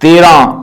13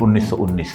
1919۔